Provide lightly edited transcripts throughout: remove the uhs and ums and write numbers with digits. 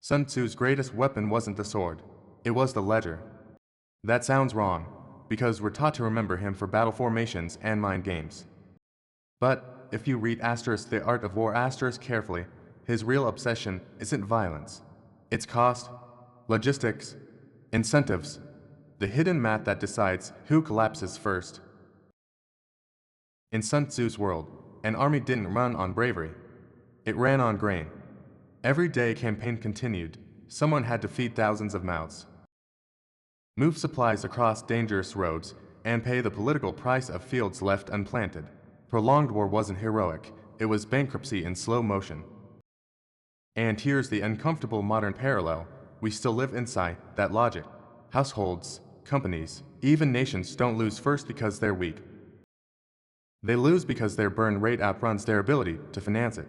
Sun Tzu's greatest weapon wasn't the sword, it was the ledger. That sounds wrong, because we're taught to remember him for battle formations and mind games. But if you read The Art of War carefully, his real obsession isn't violence. It's cost, logistics, incentives, the hidden math that decides who collapses first. In Sun Tzu's world, an army didn't run on bravery. It ran on grain. Every day a campaign continued. Someone had to feed thousands of mouths, move supplies across dangerous roads, and pay the political price of fields left unplanted. Prolonged war wasn't heroic, it was bankruptcy in slow motion. And here's the uncomfortable modern parallel. We still live inside that logic. Households, companies, even nations don't lose first because they're weak. They lose because their burn rate outruns their ability to finance it.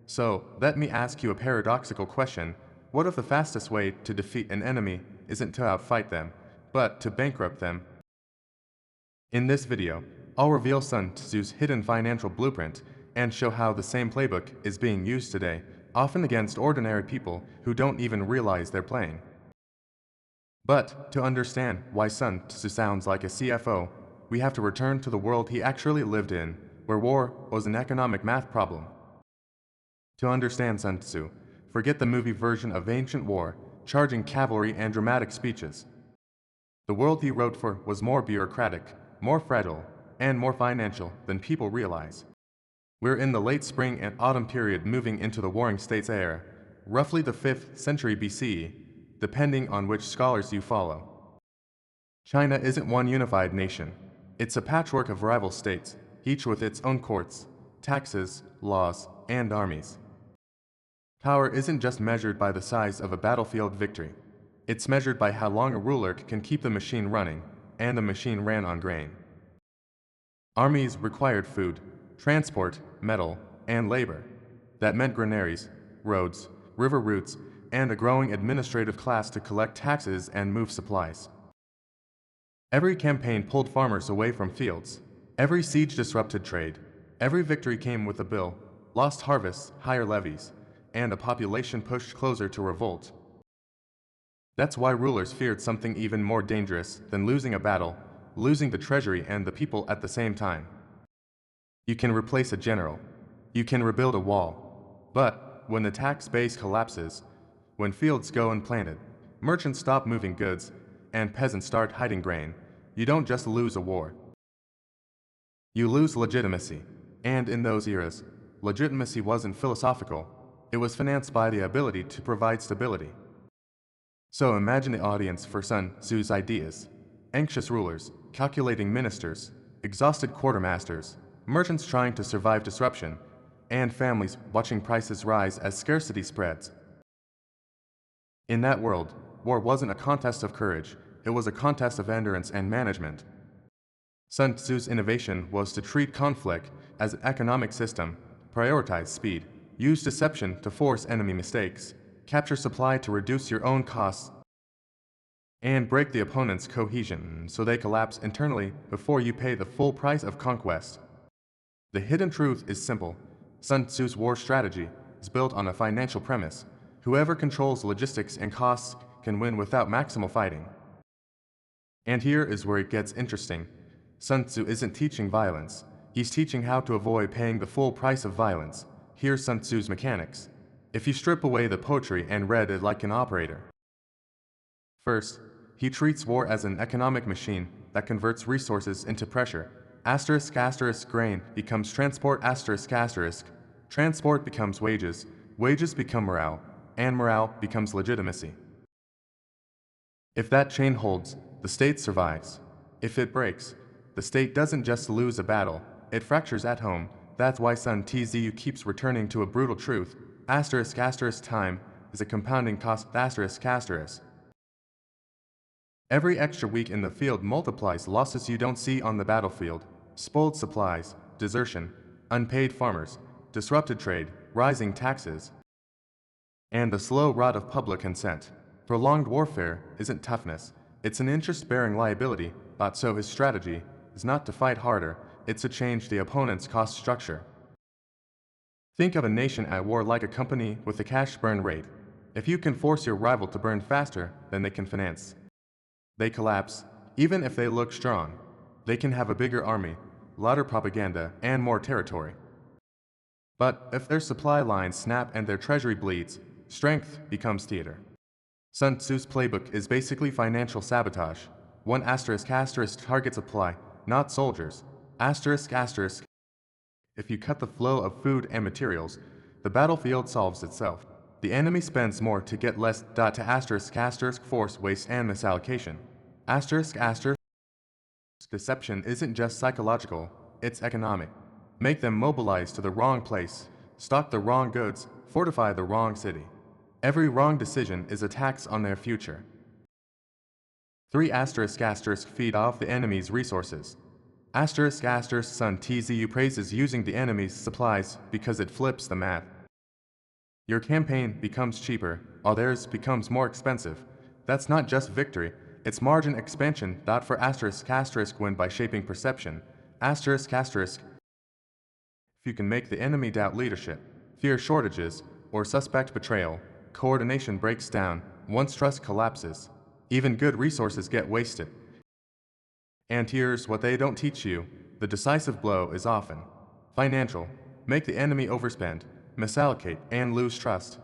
So, let me ask you a paradoxical question. What if the fastest way to defeat an enemy isn't to outfight them, but to bankrupt them? In this video, I'll reveal Sun Tzu's hidden financial blueprint and show how the same playbook is being used today, often against ordinary people who don't even realize they're playing. But to understand why Sun Tzu sounds like a CFO, we have to return to the world he actually lived in, where war was an economic math problem. To understand Sun Tzu, forget the movie version of ancient war, charging cavalry and dramatic speeches. The world he wrote for was more bureaucratic, more fragile, and more financial than people realize. We're in the late spring and autumn period, moving into the Warring States era, roughly the 5th century BCE, depending on which scholars you follow. China isn't one unified nation. It's a patchwork of rival states, each with its own courts, taxes, laws, and armies. Power isn't just measured by the size of a battlefield victory. It's measured by how long a ruler can keep the machine running, and the machine ran on grain. Armies required food, transport, metal, and labor. That meant granaries, roads, river routes, and a growing administrative class to collect taxes and move supplies. Every campaign pulled farmers away from fields. Every siege disrupted trade. Every victory came with a bill, lost harvests, higher levies, and a population pushed closer to revolt. That's why rulers feared something even more dangerous than losing a battle, losing the treasury and the people at the same time. You can replace a general. You can rebuild a wall. But when the tax base collapses, when fields go unplanted, merchants stop moving goods, and peasants start hiding grain, you don't just lose a war. You lose legitimacy. And in those eras, legitimacy wasn't philosophical. It was financed by the ability to provide stability. So imagine the audience for Sun Tzu's ideas. Anxious rulers, calculating ministers, exhausted quartermasters, merchants trying to survive disruption, and families watching prices rise as scarcity spreads. In that world, war wasn't a contest of courage, it was a contest of endurance and management. Sun Tzu's innovation was to treat conflict as an economic system, prioritize speed, use deception to force enemy mistakes, capture supply to reduce your own costs, and break the opponent's cohesion so they collapse internally before you pay the full price of conquest. The hidden truth is simple. Sun Tzu's war strategy is built on a financial premise. Whoever controls logistics and costs can win without maximal fighting. And here is where it gets interesting. Sun Tzu isn't teaching violence. He's teaching how to avoid paying the full price of violence. Here's Sun Tzu's mechanics. If you strip away the poetry and read it like an operator. First, he treats war as an economic machine that converts resources into pressure. Grain becomes transport, transport becomes wages, wages become morale, and morale becomes legitimacy. If that chain holds, the state survives. If it breaks, the state doesn't just lose a battle, it fractures at home. That's why Sun Tzu keeps returning to a brutal truth. Time is a compounding cost. Every extra week in the field multiplies losses you don't see on the battlefield. Spoiled supplies, desertion, unpaid farmers, disrupted trade, rising taxes, and the slow rot of public consent. Prolonged warfare isn't toughness, it's an interest-bearing liability, but so his strategy is not to fight harder, it's to change the opponent's cost structure. Think of a nation at war like a company with a cash burn rate. If you can force your rival to burn faster than they can finance, they collapse, even if they look strong. They can have a bigger army, louder propaganda, and more territory. But if their supply lines snap and their treasury bleeds, strength becomes theater. Sun Tzu's playbook is basically financial sabotage. One asterisk asterisk target supply, not soldiers. Asterisk asterisk. If you cut the flow of food and materials, the battlefield solves itself. The enemy spends more to get less. To asterisk asterisk force waste and misallocation. Asterisk asterisk. Deception isn't just psychological, it's economic. Make them mobilize to the wrong place, stock the wrong goods, fortify the wrong city. Every wrong decision is a tax on their future. 3 asterisk asterisk feed off the enemy's resources. Asterisk asterisk Sun Tzu praises using the enemy's supplies because it flips the math. Your campaign becomes cheaper, while theirs becomes more expensive. That's not just victory, it's margin expansion. For asterisk asterisk win by shaping perception. Asterisk asterisk. If you can make the enemy doubt leadership, fear shortages, or suspect betrayal, coordination breaks down. Once trust collapses, even good resources get wasted. And here's what they don't teach you: the decisive blow is often financial. Make the enemy overspend, misallocate, and lose trust.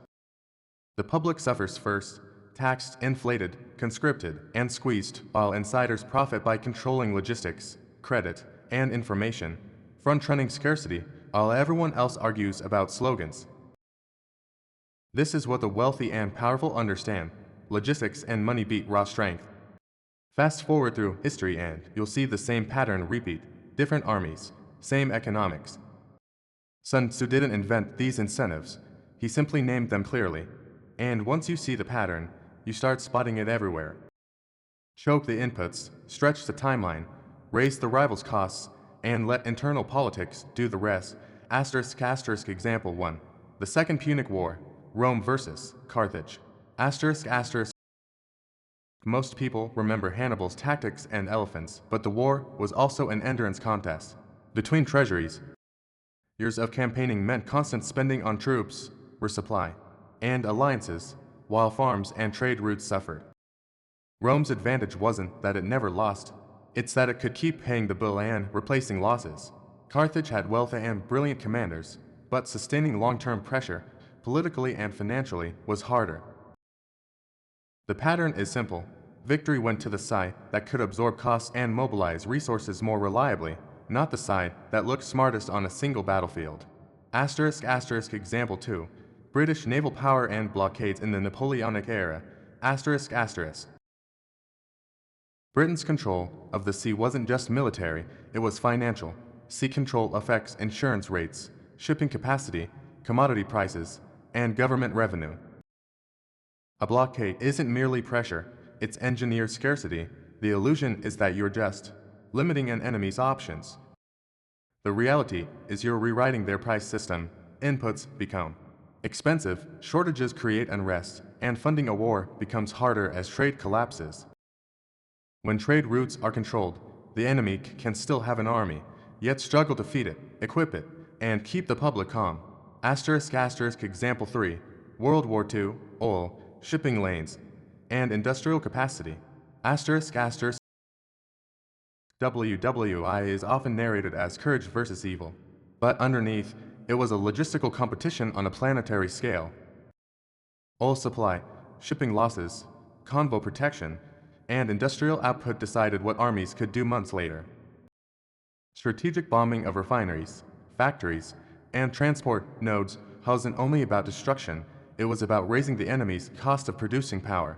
The public suffers first, taxed, inflated, conscripted, and squeezed, while insiders profit by controlling logistics, credit, and information, front-running scarcity, while everyone else argues about slogans. This is what the wealthy and powerful understand: logistics and money beat raw strength. Fast forward through history and you'll see the same pattern repeat: different armies, same economics. Sun Tzu didn't invent these incentives, he simply named them clearly. And once you see the pattern, you start spotting it everywhere. Choke the inputs, stretch the timeline, raise the rivals' costs, and let internal politics do the rest. Asterisk asterisk example 1. The Second Punic War, Rome versus Carthage. Asterisk asterisk. Most people remember Hannibal's tactics and elephants, but the war was also an endurance contest. Between treasuries, years of campaigning meant constant spending on troops, resupply, and alliances, while farms and trade routes suffered. Rome's advantage wasn't that it never lost, it's that it could keep paying the bill and replacing losses. Carthage had wealth and brilliant commanders, but sustaining long-term pressure, politically and financially, was harder. The pattern is simple. Victory went to the side that could absorb costs and mobilize resources more reliably, not the side that looked smartest on a single battlefield. Asterisk asterisk example 2. British naval power and blockades in the Napoleonic era. Asterisk asterisk. Britain's control of the sea wasn't just military, it was financial. Sea control affects insurance rates, shipping capacity, commodity prices, and government revenue. A blockade isn't merely pressure, it's engineered scarcity. The illusion is that you're just limiting an enemy's options. The reality is you're rewriting their price system. Inputs become expensive, shortages create unrest, and funding a war becomes harder as trade collapses. When trade routes are controlled, the enemy can still have an army, yet struggle to feed it, equip it, and keep the public calm. Asterisk asterisk example 3. World War II, oil, shipping lanes, and industrial capacity. Asterisk asterisk. WWI is often narrated as courage versus evil, but underneath, it was a logistical competition on a planetary scale. Oil supply, shipping losses, convoy protection, and industrial output decided what armies could do months later. Strategic bombing of refineries, factories, and transport nodes wasn't only about destruction, it was about raising the enemy's cost of producing power.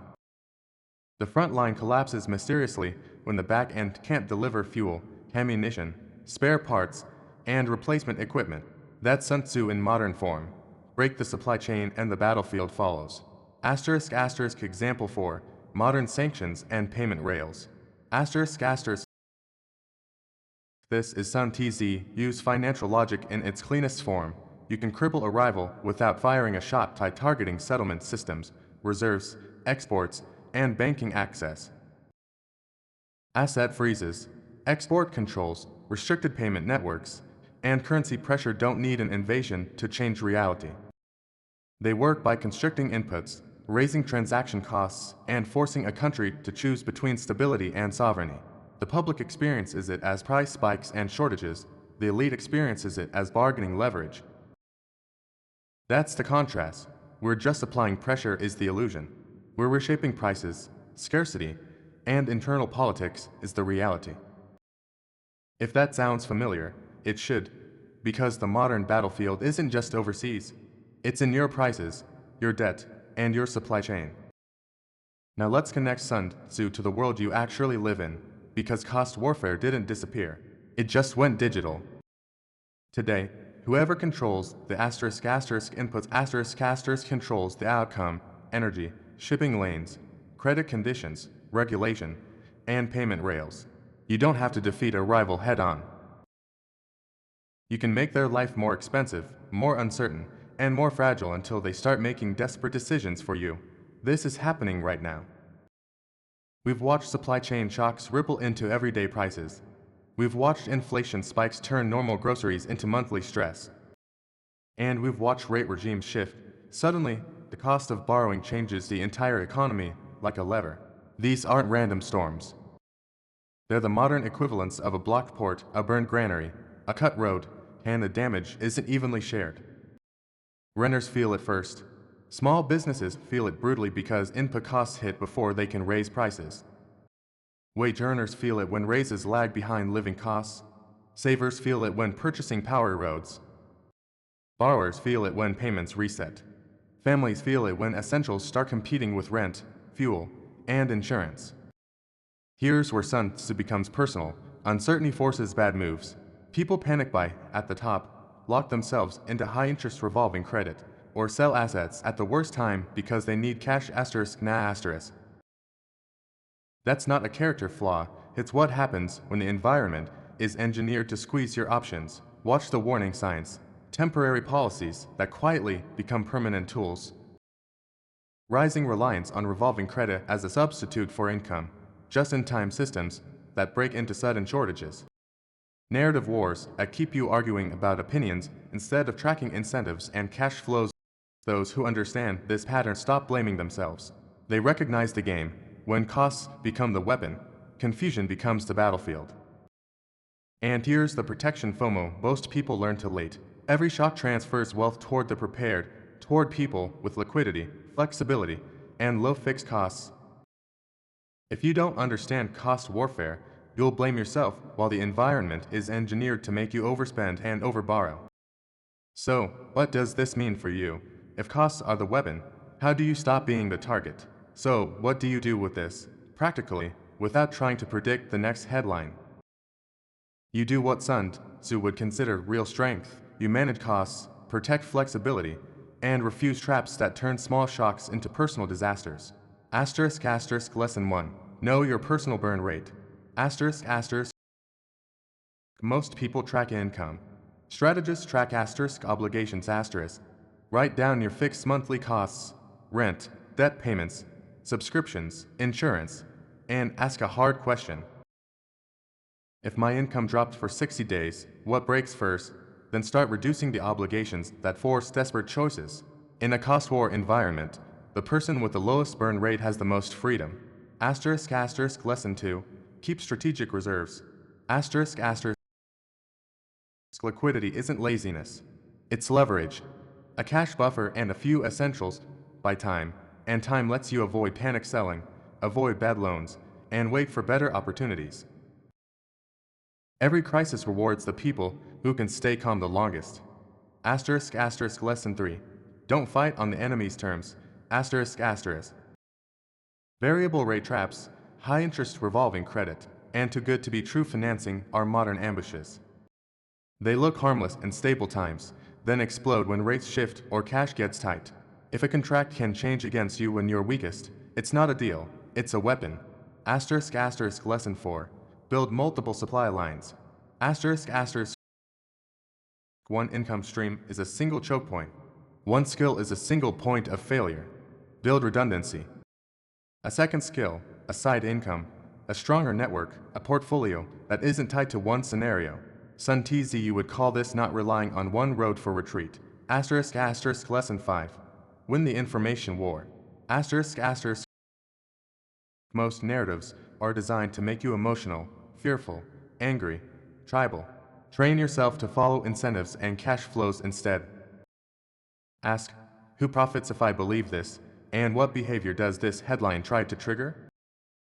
The front line collapses mysteriously when the back end can't deliver fuel, ammunition, spare parts, and replacement equipment. That's Sun Tzu in modern form. Break the supply chain and the battlefield follows. Asterisk asterisk example 4. Modern sanctions and payment rails. Asterisk asterisk. This is Sun Tzu. Use financial logic in its cleanest form. You can cripple a rival without firing a shot by targeting settlement systems, reserves, exports, and banking access. Asset freezes, export controls, restricted payment networks, and currency pressure don't need an invasion to change reality. They work by constricting inputs, raising transaction costs, and forcing a country to choose between stability and sovereignty. The public experiences it as price spikes and shortages. The elite experiences it as bargaining leverage. That's the contrast. Where just applying pressure is the illusion. Where reshaping prices, scarcity, and internal politics is the reality. If that sounds familiar, it should, because the modern battlefield isn't just overseas. It's in your prices, your debt, and your supply chain. Now let's connect Sun Tzu to the world you actually live in, because cost warfare didn't disappear. It just went digital. Today, whoever controls the inputs controls the outcome, energy, shipping lanes, credit conditions, regulation, and payment rails. You don't have to defeat a rival head-on. You can make their life more expensive, more uncertain, and more fragile until they start making desperate decisions for you. This is happening right now. We've watched supply chain shocks ripple into everyday prices. We've watched inflation spikes turn normal groceries into monthly stress. And we've watched rate regimes shift. Suddenly, the cost of borrowing changes the entire economy like a lever. These aren't random storms. They're the modern equivalents of a blocked port, a burned granary, a cut road, and the damage isn't evenly shared. Renters feel it first. Small businesses feel it brutally because input costs hit before they can raise prices. Wage earners feel it when raises lag behind living costs. Savers feel it when purchasing power erodes. Borrowers feel it when payments reset. Families feel it when essentials start competing with rent, fuel, and insurance. Here's where Sun Tzu becomes personal. Uncertainty forces bad moves. People panic by, at the top, lock themselves into high-interest revolving credit, or sell assets at the worst time because they need cash ***. That's not a character flaw, it's what happens when the environment is engineered to squeeze your options. Watch the warning signs, temporary policies that quietly become permanent tools. Rising reliance on revolving credit as a substitute for income, just-in-time systems that break into sudden shortages. Narrative wars that keep you arguing about opinions instead of tracking incentives and cash flows. Those who understand this pattern stop blaming themselves. They recognize the game. When costs become the weapon, confusion becomes the battlefield. And here's the protection FOMO most people learn too late. Every shock transfers wealth toward the prepared, toward people with liquidity, flexibility, and low fixed costs. If you don't understand cost warfare, you'll blame yourself while the environment is engineered to make you overspend and overborrow. So, what does this mean for you? If costs are the weapon, how do you stop being the target? So, what do you do with this, practically, without trying to predict the next headline? You do what Sun Tzu would consider real strength. You manage costs, protect flexibility, and refuse traps that turn small shocks into personal disasters. Lesson 1. Know your personal burn rate. Most people track income. Strategists track obligations Write down your fixed monthly costs, rent, debt payments, subscriptions, insurance, and ask a hard question. If my income dropped for 60 days, what breaks first? Then start reducing the obligations that force desperate choices. In a cost war environment, the person with the lowest burn rate has the most freedom. Lesson 2. Keep strategic reserves. Liquidity isn't laziness. It's leverage. A cash buffer and a few essentials buy time, and time lets you avoid panic selling, avoid bad loans, and wait for better opportunities. Every crisis rewards the people who can stay calm the longest. Lesson 3. Don't fight on the enemy's terms. Variable rate traps, high interest revolving credit, and too good to be true financing are modern ambushes. They look harmless in stable times, then explode when rates shift or cash gets tight. If a contract can change against you when you're weakest, it's not a deal, it's a weapon. Lesson 4. Build multiple supply lines. One income stream is a single choke point. One skill is a single point of failure. Build redundancy. A second skill, a side income, a stronger network, a portfolio that isn't tied to one scenario. Sun Tzu would call this not relying on one road for retreat. Lesson 5. Win the information war. Asterisk asterisk. Most narratives are designed to make you emotional, fearful, angry, tribal. Train yourself to follow incentives and cash flows instead. Ask, who profits if I believe this, and what behavior does this headline try to trigger?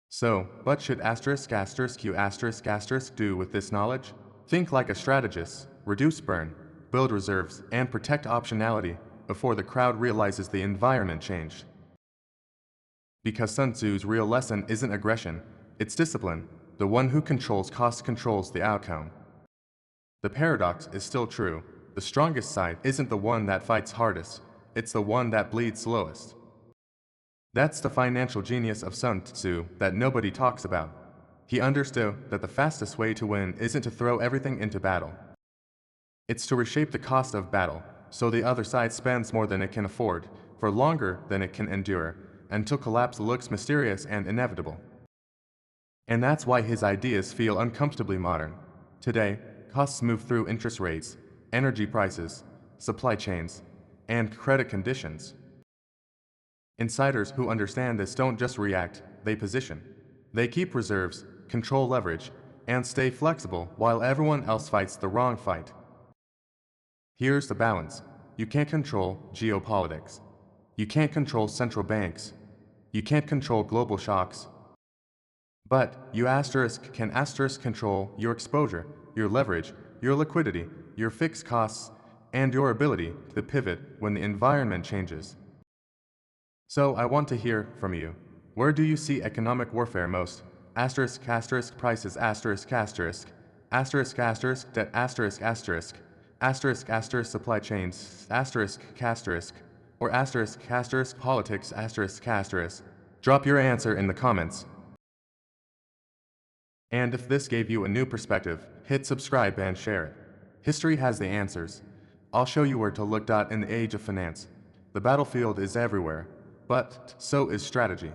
So, what should asterisk asterisk you asterisk asterisk do with this knowledge? Think like a strategist, reduce burn, build reserves, and protect optionality before the crowd realizes the environment changed. Because Sun Tzu's real lesson isn't aggression, it's discipline. The one who controls costs controls the outcome. The paradox is still true. The strongest side isn't the one that fights hardest, it's the one that bleeds slowest. That's the financial genius of Sun Tzu that nobody talks about. He understood that the fastest way to win isn't to throw everything into battle. It's to reshape the cost of battle, so the other side spends more than it can afford, for longer than it can endure, until collapse looks mysterious and inevitable. And that's why his ideas feel uncomfortably modern. Today, costs move through interest rates, energy prices, supply chains, and credit conditions. Insiders who understand this don't just react, they position. They keep reserves, control leverage, and stay flexible while everyone else fights the wrong fight. Here's the balance. You can't control geopolitics. You can't control central banks. You can't control global shocks. But you can control your exposure, your leverage, your liquidity, your fixed costs, and your ability to pivot when the environment changes. So I want to hear from you. Where do you see economic warfare most? Prices, debt, supply chains, or politics, Drop your answer in the comments. And if this gave you a new perspective, hit subscribe and share it. History has the answers. I'll show you where to look. In the age of finance, the battlefield is everywhere, but so is strategy.